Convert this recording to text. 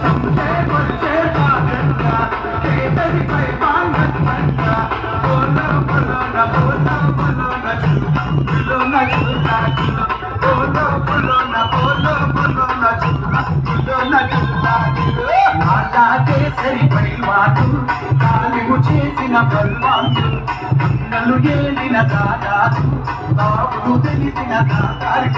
चमचे बच्चे पागंगा केसरी पैमान पंगा बोलो बोलो ना बोलो बोलो ना झूलो ना झूला बोलो बोलो ना बोलो बोलो ना झूलो ना झूला लाला केसरी पैवानु కాలిము చేసిన బల్వాను నన్ను ఏలిన దాదాదు బాబును తెలిసిన దాదారు